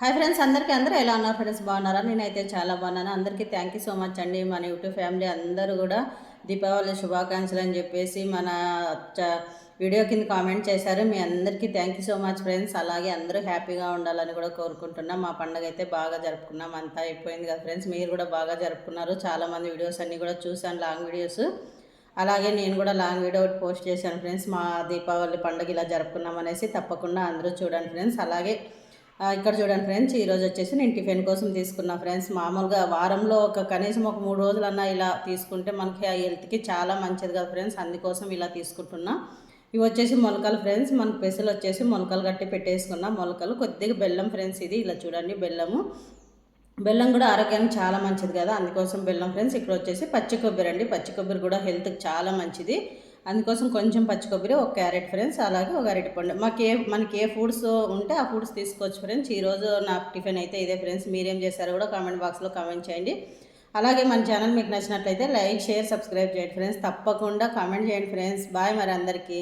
Hi friends, అందరూ ఎలా ఉన్నారు ఫ్రెండ్స్? బాగున్నారా? నేనైతే చాలా బాగున్నాను. అందరికీ థ్యాంక్ యూ సో మచ్ అండి. మన యూట్యూబ్ ఫ్యామిలీ అందరూ కూడా దీపావళి శుభాకాంక్షలు అని చెప్పేసి మన వీడియో కింద కామెంట్ చేశారు. మీ అందరికీ thank you so much friends. అలాగే అందరూ హ్యాపీగా ఉండాలని కూడా కోరుకుంటున్నాం. మా పండుగ అయితే బాగా జరుపుకున్నాం. అంతా అయిపోయింది కదా ఫ్రెండ్స్. మీరు కూడా బాగా జరుపుకున్నారు. చాలామంది వీడియోస్ అన్నీ కూడా చూశాను, లాంగ్ వీడియోస్. అలాగే నేను కూడా లాంగ్ వీడియో ఒకటి పోస్ట్ చేశాను ఫ్రెండ్స్. మా దీపావళి పండుగ ఇలా జరుపుకున్నాం అనేసి. తప్పకుండా అందరూ చూడండి ఫ్రెండ్స్. అలాగే ఇక్కడ చూడండి ఫ్రెండ్స్, ఈరోజు వచ్చేసి నేను టిఫిన్ కోసం తీసుకున్నా ఫ్రెండ్స్. మామూలుగా వారంలో కనీసం ఒక 3 రోజులన్నా ఇలా తీసుకుంటే మనకి ఆ హెల్త్కి చాలా మంచిది కదా ఫ్రెండ్స్. అందుకోసం ఇలా తీసుకుంటున్నా. ఇవి వచ్చేసి మొలకలు ఫ్రెండ్స్. మనకు పెసలు వచ్చేసి మొలకలు కట్టి పెట్టేసుకున్నా. మొలకలు కొద్దిగా బెల్లం ఫ్రెండ్స్. ఇది ఇలా చూడండి బెల్లము. బెల్లం కూడా ఆరోగ్యానికి చాలా మంచిది కదా, అందుకోసం బెల్లం ఫ్రెండ్స్. ఇక్కడ వచ్చేసి పచ్చి కొబ్బరి అండి. పచ్చి కొబ్బరి కూడా హెల్త్కి చాలా మంచిది, అందుకోసం కొంచెం పచ్చి కొబ్బరి, ఒక క్యారెట్ ఫ్రెండ్స్, అలాగే ఒక అరటిపండు. మనకి ఏ ఫుడ్స్ ఉంటే ఆ ఫుడ్స్ తీసుకోవచ్చు ఫ్రెండ్స్. ఈరోజు నాకు టిఫిన్ అయితే ఇదే ఫ్రెండ్స్. మీరేం చేశారో కూడా కామెంట్ బాక్స్లో కామెంట్ చేయండి. అలాగే మన ఛానల్ మీకు నచ్చినట్లయితే లైక్, షేర్, సబ్స్క్రైబ్ చేయండి ఫ్రెండ్స్. తప్పకుండా కామెంట్ చేయండి ఫ్రెండ్స్. బాయ్ మరి అందరికీ.